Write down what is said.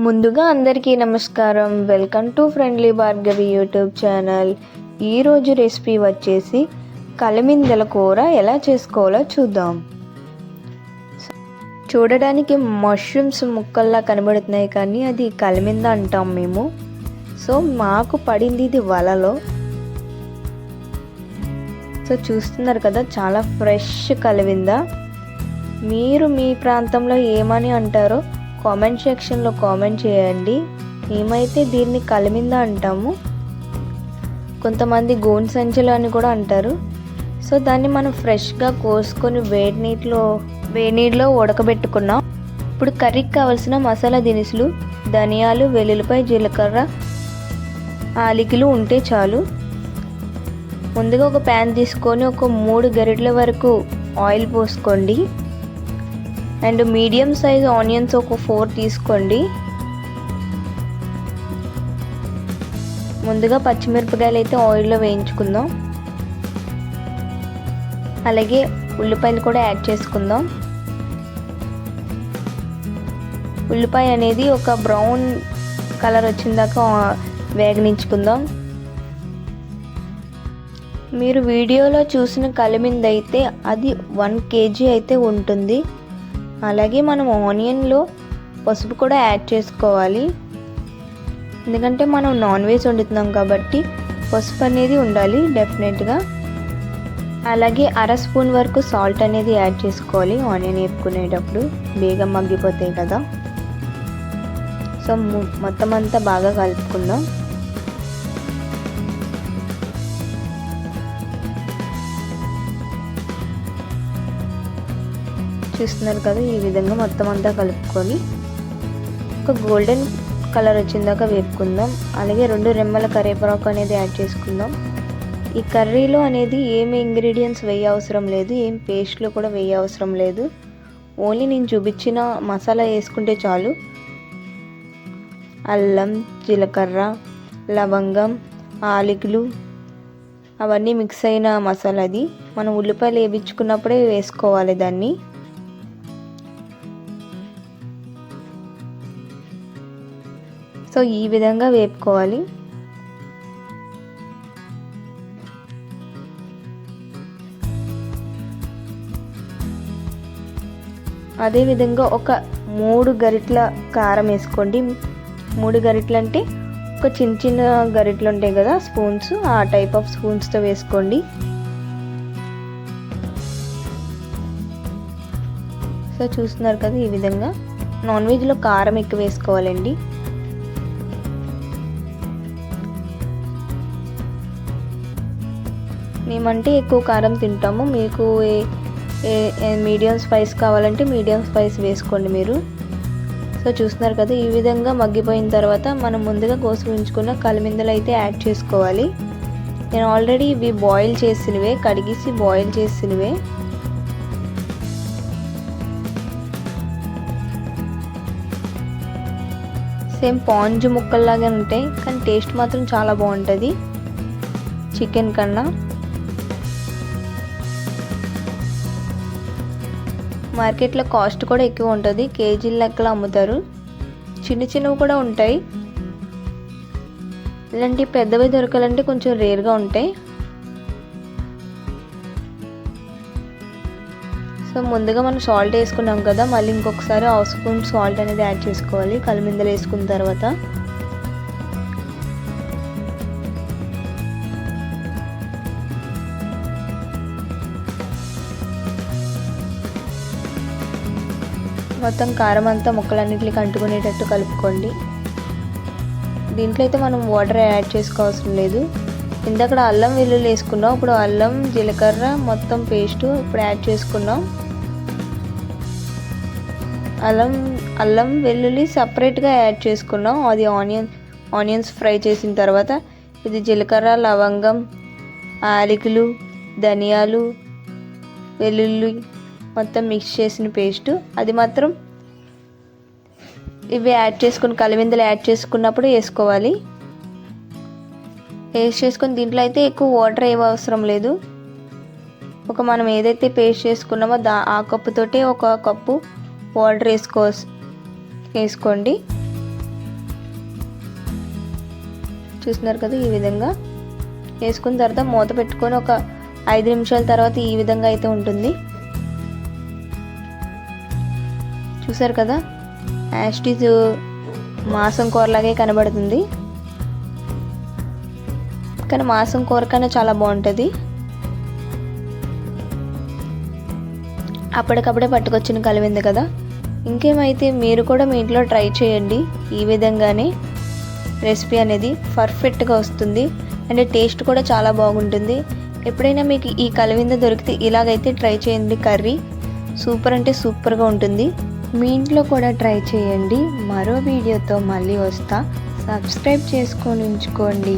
ముందుగా అందరికీ నమస్కారం. Welcome to friendly Bhargavi YouTube channel. ఈరోజు రెసిపీ వచ్చేసి కలిమిందల కూర ఎలా చేసుకోవాలో చూద్దాం. చూడడానికి మష్రూమ్స్ ముక్కల్లా కనబడుతున్నాయి, కానీ అది కలిమింద అంటాం మేము. సో మాకు పడింది ఇది వలలో. సో చూస్తున్నారు కదా, చాలా ఫ్రెష్ కలిమింద. మీరు మీ ప్రాంతంలో ఏమని అంటారో కామెంట్ సెక్షన్లో కామెంట్ చేయండి. మేమైతే దీన్ని కలిమింద అంటాము, కొంతమంది గోను సంచులు అని కూడా అంటారు. సో దాన్ని మనం ఫ్రెష్గా కోసుకొని వేడి నీటిలో ఉడకబెట్టుకున్నాం. ఇప్పుడు కర్రీకి కావాల్సిన మసాలా దినుసులు ధనియాలు, వెల్లుల్లిపాయ, జీలకర్ర, ఆలికలు ఉంటే చాలు. ముందుగా ఒక ప్యాన్ తీసుకొని ఒక 3 గరిటెల వరకు ఆయిల్ పోసుకోండి. అండ్ మీడియం సైజ్ ఆనియన్స్ ఒక 4 తీసుకోండి. ముందుగా పచ్చిమిరపకాయలు అయితే ఆయిల్లో వేయించుకుందాం. అలాగే ఉల్లిపాయలు కూడా యాడ్ చేసుకుందాం. ఉల్లిపాయ అనేది ఒక బ్రౌన్ కలర్ వచ్చిందాక వేగనించుకుందాం. మీరు వీడియోలో చూసిన కలిమింద అయితే అది 1 kg అయితే ఉంటుంది. అలాగే మనం ఆనియన్లో పసుపు కూడా యాడ్ చేసుకోవాలి, ఎందుకంటే మనం నాన్ వెజ్ వండుతున్నాం కాబట్టి పసుపు అనేది ఉండాలి డెఫినెట్గా. అలాగే 1/2 స్పూన్ వరకు సాల్ట్ అనేది యాడ్ చేసుకోవాలి. ఆనియన్ వేపుకునేటప్పుడు బేగా మగ్గిపోతాయి కదా. సో మొత్తం అంతా బాగా కలుపుకుందాం. చూస్తున్నారు కదా, ఈ విధంగా మొత్తం అంతా కలుపుకొని ఒక గోల్డెన్ కలర్ వచ్చిందాక వేపుకుందాం. అలాగే 2 రెమ్మల కరివేపాకు అనేది యాడ్ చేసుకుందాం. ఈ కర్రీలో అనేది ఏమి ఇంగ్రీడియంట్స్ వేయ అవసరం లేదు, ఏం పేస్ట్లు కూడా వేయ అవసరం లేదు. ఓన్లీ నేను చూపించిన మసాలా వేసుకుంటే చాలు. అల్లం, జీలకర్ర, లవంగం, ఆలికలు అవన్నీ మిక్స్ అయిన మసాలా. అది మనం ఉల్లిపాయలు వేయించుకున్నప్పుడే వేసుకోవాలి దాన్ని. సో ఈ విధంగా వేపుకోవాలి. అదేవిధంగా ఒక 3 గరిటెల కారం వేసుకోండి. 3 గరిటెలు అంటే ఒక చిన్న గరిటెలు ఉంటాయి కదా స్పూన్స్, ఆ టైప్ ఆఫ్ స్పూన్స్తో వేసుకోండి. సో చూస్తున్నారు కదా, ఈ విధంగా. నాన్ వెజ్లో కారం ఎక్కువ వేసుకోవాలండి. మేమంటే ఎక్కువ కారం తింటాము, మీకు మీడియం స్పైస్ కావాలంటే మీడియం స్పైస్ వేసుకోండి మీరు. సో చూస్తున్నారు కదా, ఈ విధంగా మగ్గిపోయిన తర్వాత మనం ముందుగా కోసి ఉంచుకున్న కలిమిందలు అయితే యాడ్ చేసుకోవాలి. నేను ఆల్రెడీ ఇవి బాయిల్ చేసినవే, కడిగేసి బాయిల్ చేసినవే. సేమ్ పాంజు ముక్కల్లాగా ఉంటాయి, కానీ టేస్ట్ మాత్రం చాలా బాగుంటుంది చికెన్ కన్నా. మార్కెట్లో కాస్ట్ కూడా ఎక్కువ ఉంటుంది, కేజీల లెక్కలో అమ్ముతారు. చిన్నవి కూడా ఉంటాయి, ఇలాంటి పెద్దవి దొరకాలంటే కొంచెం రేర్గా ఉంటాయి. సో ముందుగా మనం సాల్ట్ వేసుకున్నాం కదా, మళ్ళీ ఇంకొకసారి 1/2 స్పూన్ సాల్ట్ అనేది యాడ్ చేసుకోవాలి కలిమిందలు వేసుకున్న తర్వాత. మొత్తం కారం అంతా ముక్కలన్నిటికి అంటుకునేటట్టు కలుపుకోండి. దీంట్లో అయితే మనం వాటర్ యాడ్ చేసుకోవాల్సిన లేదు. ఇందాక అల్లం వెల్లుల్లి వేసుకున్నాం, ఇప్పుడు అల్లం జీలకర్ర మొత్తం పేస్ట్ ఇప్పుడు యాడ్ చేసుకున్నాం. అల్లం వెల్లుల్లి సపరేట్గా యాడ్ చేసుకున్నాం. అది ఆనియన్స్ ఫ్రై చేసిన తర్వాత ఇది జీలకర్ర, లవంగం, ఆలికలు, ధనియాలు, వెల్లుల్లి మొత్తం మిక్స్ చేసిన పేస్ట్ అది మాత్రం ఇవి యాడ్ చేసుకుని కలిమిందలు యాడ్ చేసుకున్నప్పుడు వేసుకోవాలి. పేస్ట్ చేసుకొని దీంట్లో అయితే ఎక్కువ వాటర్ ఏం అవసరం లేదు. మనం ఏదైతే పేస్ట్ చేసుకున్నామో ఆ కప్పుతోటే 1 కప్పు వాటర్ వేసుకోండి. చూస్తున్నారు కదా, ఈ విధంగా వేసుకున్న తర్వాత మూత పెట్టుకొని ఒక 5 నిమిషాల తర్వాత ఈ విధంగా అయితే ఉంటుంది. చూసారు కదా, యాస్టీజ్ మాంసం కూరలాగే కనబడుతుంది, కానీ మాంసం కూర కన్నా చాలా బాగుంటుంది. అప్పటికప్పుడే పట్టుకొచ్చిన కలివింది కదా. ఇంకేమైతే మీరు కూడా మీ ఇంట్లో ట్రై చేయండి. ఈ విధంగానే రెసిపీ అనేది పర్ఫెక్ట్గా వస్తుంది అండ్ టేస్ట్ కూడా చాలా బాగుంటుంది. ఎప్పుడైనా మీకు ఈ కలివింద దొరికితే ఇలాగైతే ట్రై చేయండి. కర్రీ సూపర్ అంటే సూపర్గా ఉంటుంది. మీ ఇంట్లో కూడా ట్రై చేయండి. మరో వీడియోతో మళ్ళీ వస్తా. సబ్స్క్రైబ్ చేసుకొని ఉంచుకోండి.